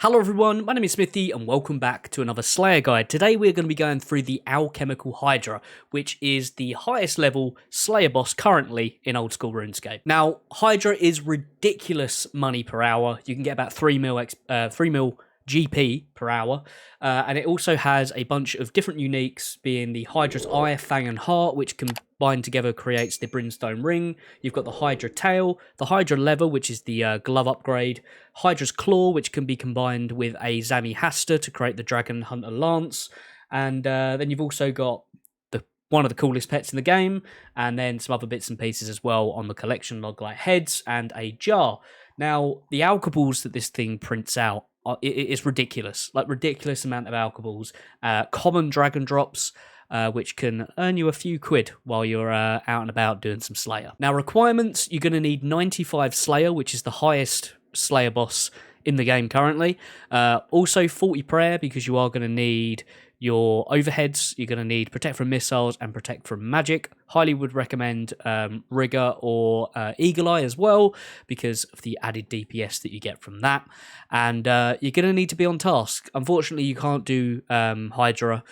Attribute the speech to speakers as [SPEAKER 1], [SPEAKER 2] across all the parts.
[SPEAKER 1] Hello everyone, my name is Smithy and welcome back to another Slayer guide. Today we're going to be going through the Alchemical Hydra, which is the highest level Slayer boss currently in old school RuneScape. Now, Hydra is ridiculous money per hour. You can get about 3 mil GP per hour, and it also has a bunch of different uniques, being the Hydra's Eye, Fang and Heart, which combined together creates the Brimstone Ring. You've got the Hydra Tail, the Hydra Leather, which is the glove upgrade, Hydra's Claw, which can be combined with a Zami Hasta to create the Dragon Hunter Lance, and then you've also got one of the coolest pets in the game, and then some other bits and pieces as well on the collection log, like heads and a jar. Now, the alchables that this thing prints out, it's ridiculous, like ridiculous amount of alchables. Common dragon drops, which can earn you a few quid while you're out and about doing some Slayer. Now, requirements, you're going to need 95 Slayer, which is the highest Slayer boss in the game currently. Also 40 prayer, because you are going to need your overheads. You're going to need protect from missiles and protect from magic. Highly would recommend Rigor or Eagle Eye as well, because of the added DPS that you get from that. And you're going to need to be on task. Unfortunately, you can't do Hydra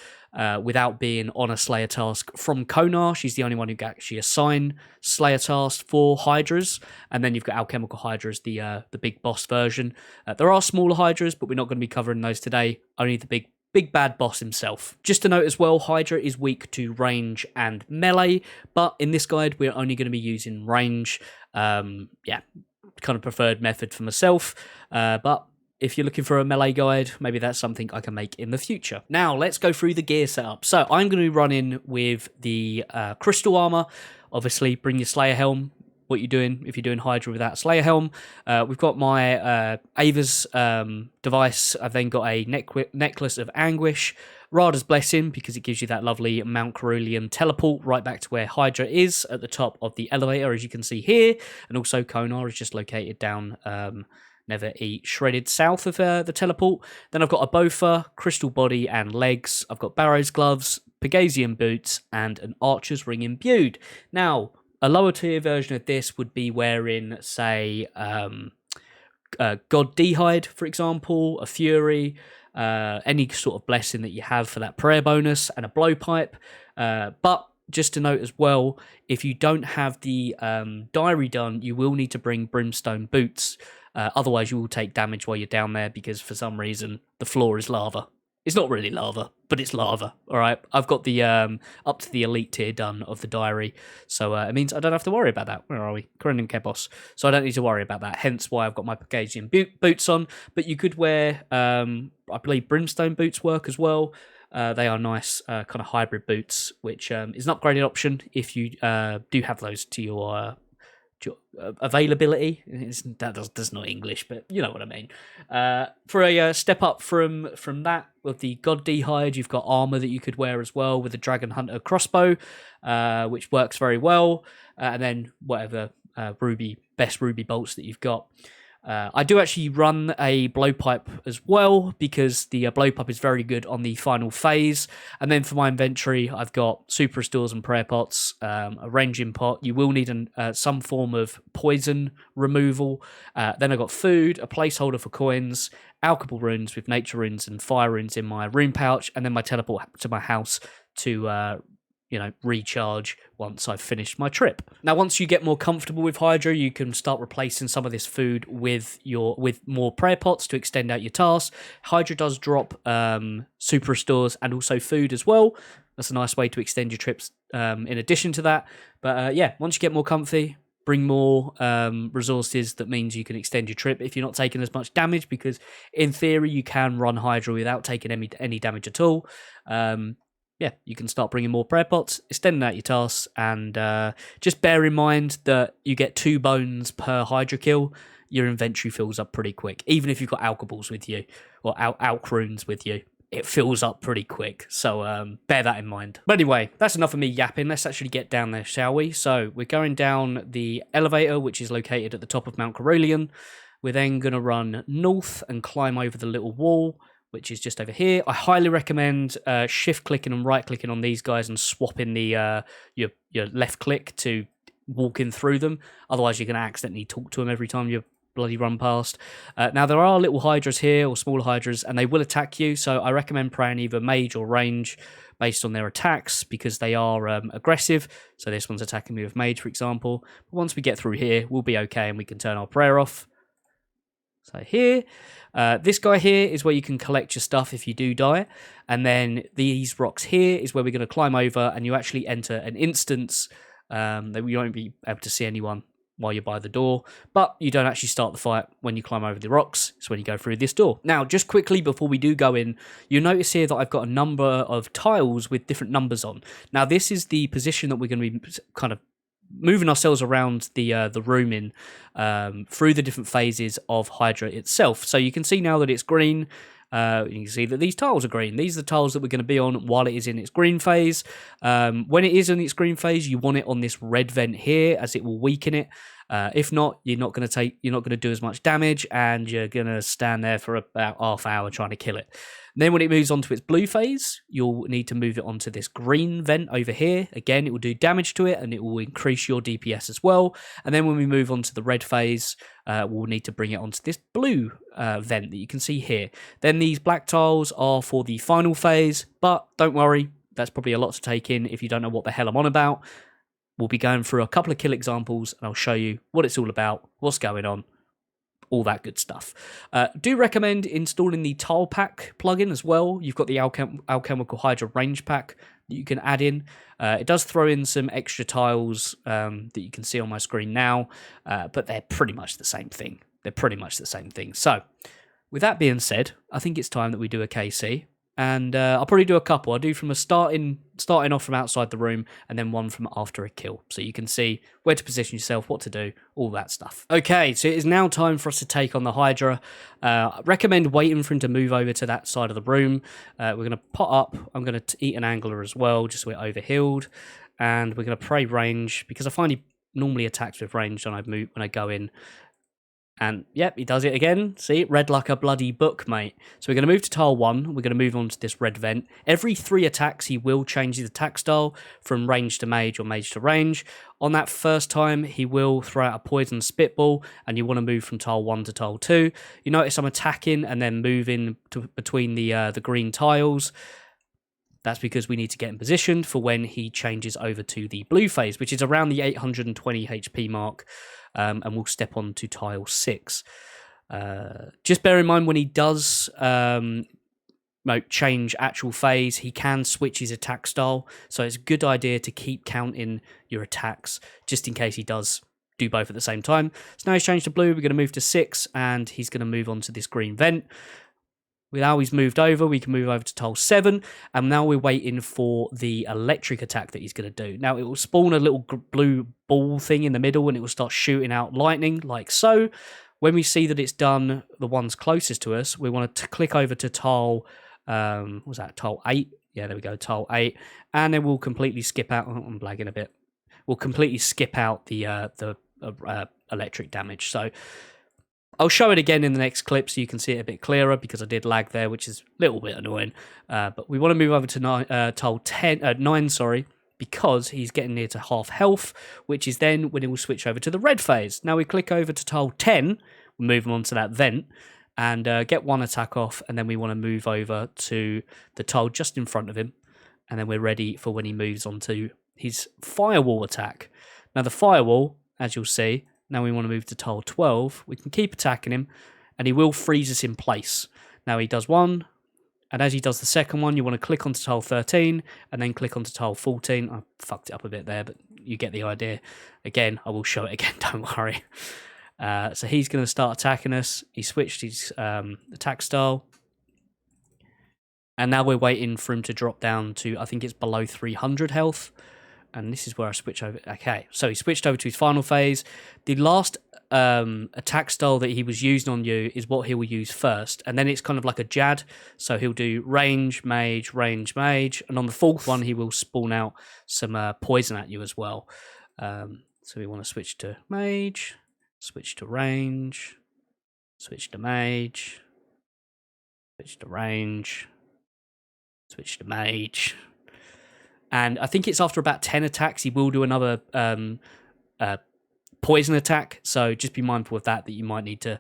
[SPEAKER 1] without being on a Slayer task from Konar. She's the only one who can actually assign Slayer tasks for Hydras. And then you've got Alchemical Hydra as the big boss version. There are smaller Hydras, but we're not going to be covering those today. Only the big bad boss himself. Just to note as well, Hydra is weak to range and melee, but in this guide we're only going to be using range. Kind of preferred method for myself, but if you're looking for a melee guide, maybe that's something I can make in the future. Now, let's go through the gear setup. So I'm going to be running with the crystal armor. Obviously, bring your Slayer helm. What you're doing if you're doing Hydra without Slayer helm. We've got my Ava's device. I've then got a necklace of anguish, Rada's blessing, because it gives you that lovely Mount Carulean teleport right back to where Hydra is at the top of the elevator, as you can see here. And also Konar is just located down Never Eat Shredded south of the teleport. Then I've got a Bofa, crystal body and legs. I've got Barrow's gloves, Pegasian boots, and an Archer's ring imbued. Now, a lower tier version of this would be wearing, say, God D-Hide, for example, a Fury, any sort of blessing that you have for that prayer bonus, and a blowpipe. But just to note as well, if you don't have the diary done, you will need to bring Brimstone boots. Otherwise, you will take damage while you're down there, because for some reason the floor is lava. It's not really lava, but it's lava, all right? I've got the up to the elite tier done of the diary, so it means I don't have to worry about that. Where are we? Corinne Kebos. So I don't need to worry about that, hence why I've got my Pegasian boots on. But you could wear, I believe Brimstone boots work as well. They are nice kind of hybrid boots, which is an upgraded option if you do have those to your availability. That's not English, but you know what I mean. For a step up from that, with the God D-Hide, you've got armor that you could wear as well with the Dragon Hunter crossbow, which works very well. And then whatever best ruby bolts that you've got. I do actually run a blowpipe as well, because the blowpipe is very good on the final phase. And then for my inventory, I've got super restores and prayer pots, a ranging pot. You will need some form of poison removal. Then I've got food, a placeholder for coins, alchemical runes with nature runes and fire runes in my rune pouch, and then my teleport to my house to recharge once I've finished my trip. Now, once you get more comfortable with Hydra, you can start replacing some of this food with more prayer pots to extend out your tasks. Hydra does drop super restores and also food as well. That's a nice way to extend your trips in addition to that. But once you get more comfy, bring more resources. That means you can extend your trip if you're not taking as much damage, because in theory you can run Hydra without taking any damage at all. You can start bringing more prayer pots, extending out your tasks, and just bear in mind that you get 2 bones per Hydra kill. Your inventory fills up pretty quick. Even if you've got alchables with you, or alch runes with you, it fills up pretty quick. So bear that in mind. But anyway, that's enough of me yapping. Let's actually get down there, shall we? So we're going down the elevator, which is located at the top of Mount Carulean. We're then going to run north and climb over the little wall, which is just over here. I highly recommend shift clicking and right clicking on these guys and swapping the your left click to walking through them. Otherwise, you're going to accidentally talk to them every time you're bloody run past. Now, there are little hydras here, or smaller hydras, and they will attack you, so I recommend praying either mage or range based on their attacks, because they are aggressive. So this one's attacking me with mage, for example. But once we get through here, we'll be okay, and we can turn our prayer off. So here, this guy here is where you can collect your stuff if you do die. And then these rocks here is where we're going to climb over, and you actually enter an instance that you won't be able to see anyone while you're by the door, but you don't actually start the fight when you climb over the rocks. It's when you go through this door. Now, just quickly before we do go in, you'll notice here that I've got a number of tiles with different numbers on. Now, this is the position that we're going to be kind of moving ourselves around the room in through the different phases of Hydra itself. So you can see now that it's green. You can see that these tiles are green. These are the tiles that we're going to be on while it is in its green phase. When it is in its green phase, you want it on this red vent here, as it will weaken it. If not, you're not going to do as much damage, and you're going to stand there for about half hour trying to kill it. And then when it moves on to its blue phase, you'll need to move it onto this green vent over here. Again, it will do damage to it, and it will increase your DPS as well. And then when we move on to the red phase, we'll need to bring it onto this blue vent that you can see here. Then these black tiles are for the final phase, but don't worry, that's probably a lot to take in if you don't know what the hell I'm on about. We'll be going through a couple of kill examples, and I'll show you what it's all about, what's going on, all that good stuff. Do recommend installing the Tile Pack plugin as well. You've got the Alchemical Hydra range pack that you can add in. It does throw in some extra tiles that you can see on my screen now, but they're pretty much the same thing. So, with that being said, I think it's time that we do a KC. And I'll probably do a couple. I'll do from starting off from outside the room, and then one from after a kill. So you can see where to position yourself, what to do, all that stuff. Okay, so it is now time for us to take on the Hydra. I recommend waiting for him to move over to that side of the room. We're going to pot up. I'm going to eat an angler as well, just so we're overhealed. And we're going to pray range, because I find he normally attacks with range when I go in. And, yep, he does it again. See, read like a bloody book, mate. So we're going to move to tile 1. We're going to move on to this red vent. Every 3 attacks, he will change his attack style from range to mage or mage to range. On that first time, he will throw out a poison spitball, and you want to move from tile 1 to tile 2. You notice I'm attacking and then moving between the green tiles. That's because we need to get him positioned for when he changes over to the blue phase, which is around the 820 HP mark. And we'll step on to tile 6. Just bear in mind, when he does change actual phase, he can switch his attack style. So it's a good idea to keep counting your attacks, just in case he does do both at the same time. So now he's changed to blue. We're going to move to 6, and he's going to move on to this green vent. Now he's moved over, we can move over to tile 7, and now we're waiting for the electric attack that he's going to do. Now it will spawn a little blue ball thing in the middle, and it will start shooting out lightning, like so. When we see that it's done, the ones closest to us, we want to click over to tile, tile 8? Yeah, there we go, tile 8, and then we'll completely skip out, I'm lagging a bit, we'll completely skip out the electric damage. So I'll show it again in the next clip so you can see it a bit clearer, because I did lag there, which is a little bit annoying. But we want to move over to tile 9, because he's getting near to half health, which is then when it will switch over to the red phase. Now we click over to tile 10, we move him on to that vent, and get 1 attack off, and then we want to move over to the tile just in front of him, and then we're ready for when he moves on to his firewall attack. Now the firewall, as you'll see, now we want to move to tile 12. We can keep attacking him, and he will freeze us in place. Now he does 1, and as he does the second one, you want to click onto tile 13, and then click onto tile 14. I fucked it up a bit there, but you get the idea. Again, I will show it again, don't worry. So he's going to start attacking us. He switched his attack style. And now we're waiting for him to drop down to, I think it's below 300 health. And this is where I switch over. Okay, so he switched over to his final phase. The last attack style that he was using on you is what he will use first. And then it's kind of like a jad. So he'll do range, mage, and on the 4th one, he will spawn out some poison at you as well. So we want to switch to mage, switch to range, switch to mage, switch to range, switch to mage. And I think it's after about 10 attacks, he will do another poison attack, so just be mindful of that you might need to,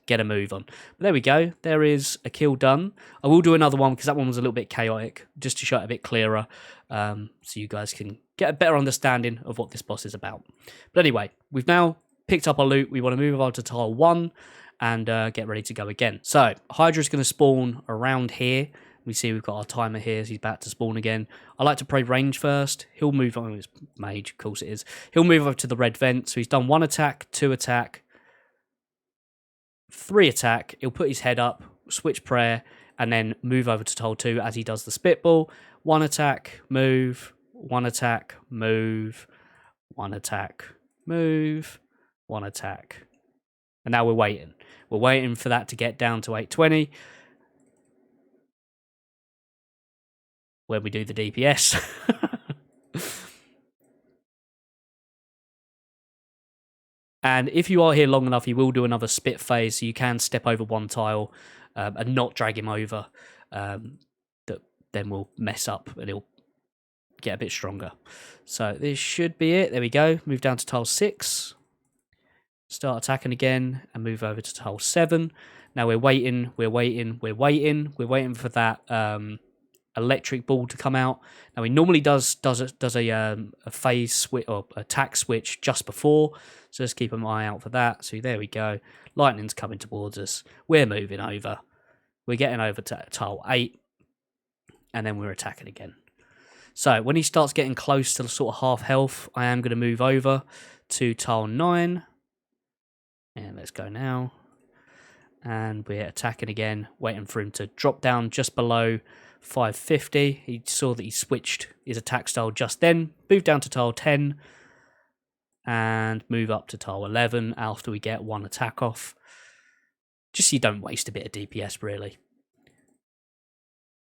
[SPEAKER 1] get a move on. But there we go. There is a kill done. I will do another one because that one was a little bit chaotic, just to show it a bit clearer, so you guys can get a better understanding of what this boss is about. But anyway, we've now picked up our loot. We want to move on to tile 1 and get ready to go again. So Hydra's going to spawn around here. We see we've got our timer here, so he's about to spawn again. I like to play range first. He'll move on. It's mage, of course it is. He'll move over to the red vent. So he's done 1 attack, 2 attack, 3 attack. He'll put his head up, switch prayer, and then move over to tile 2 as he does the spitball. 1 attack, move, 1 attack, move, 1 attack, move, 1 attack. And now we're waiting. We're waiting for that to get down to 820. When we do the DPS. And if you are here long enough, you will do another spit phase, so you can step over 1 tile and not drag him over. That then will mess up and he'll get a bit stronger. So this should be it. There we go. Move down to tile 6. Start attacking again and move over to tile 7. Now we're waiting for that electric ball to come out. Now he normally does a phase switch or attack switch just before, so let's keep an eye out for that. So there we go. Lightning's coming towards us. We're moving over. We're getting over to tile 8, and then we're attacking again. So when he starts getting close to sort of half health, I am going to move over to tile 9, and let's go now. And we're attacking again, waiting for him to drop down just below 550. He saw that he switched his attack style just then. Move down to tile 10 and move up to tile 11 after we get 1 attack off. Just so you don't waste a bit of DPS, really.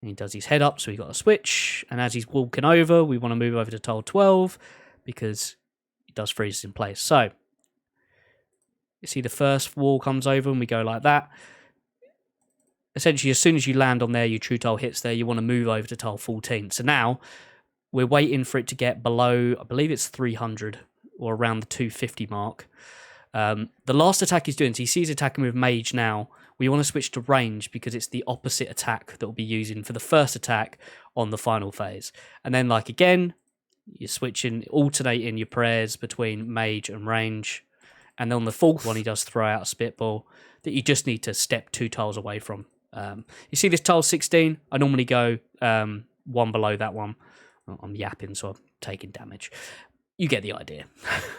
[SPEAKER 1] And he does his head up, so we got a switch. And as he's walking over, we want to move over to tile 12 because it does freeze in place. So you see the first wall comes over and we go like that. Essentially, as soon as you land on there, your true tile hits there, you want to move over to tile 14. So now we're waiting for it to get below, I believe it's 300 or around the 250 mark. The last attack he's doing, so he sees attacking with mage now. We want to switch to range because it's the opposite attack that we'll be using for the first attack on the final phase. And then like again, you're switching, alternating your prayers between mage and range. And then on the fourth one, he does throw out a spitball that you just need to step 2 tiles away from. You see this tile 16? I normally go 1 below that one. I'm yapping, so I'm taking damage. You get the idea.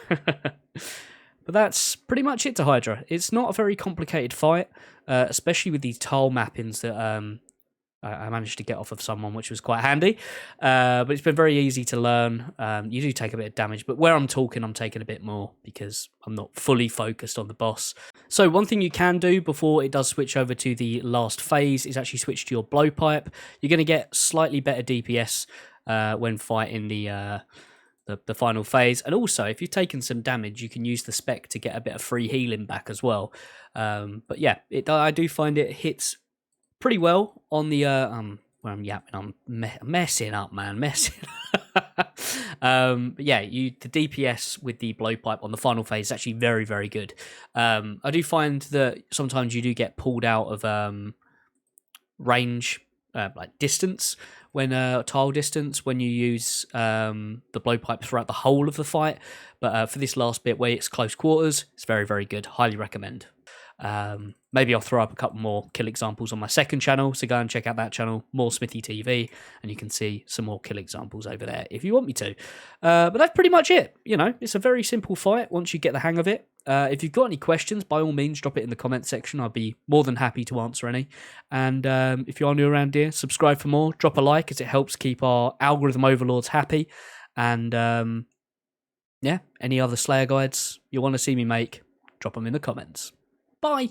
[SPEAKER 1] But that's pretty much it to Hydra. It's not a very complicated fight, especially with these tile mappings that I managed to get off of someone, which was quite handy. But it's been very easy to learn. You do take a bit of damage, but where I'm talking, I'm taking a bit more because I'm not fully focused on the boss. So one thing you can do before it does switch over to the last phase is actually switch to your blowpipe. You're going to get slightly better DPS when fighting the final phase. And also, if you've taken some damage, you can use the spec to get a bit of free healing back as well. But yeah, I do find it hits pretty well on the where I'm yapping, I'm messing up, man, but yeah, the DPS with the blowpipe on the final phase is actually very, very good. I do find that sometimes you do get pulled out of range, like distance, when tile distance, when you use the blowpipe throughout the whole of the fight. But for this last bit where it's close quarters, it's very, very good. Highly recommend. Maybe I'll throw up a couple more kill examples on my second channel, so go and check out that channel, More Smithy TV, and you can see some more kill examples over there if you want me to. But that's pretty much it. It's a very simple fight once you get the hang of it. If you've got any questions, by all means, drop it in the comments section. I'll be more than happy to answer any. And if you are new around here, subscribe for more, drop a like, as it helps keep our algorithm overlords happy. And yeah, any other Slayer guides you want to see me make, drop them in the comments. Bye!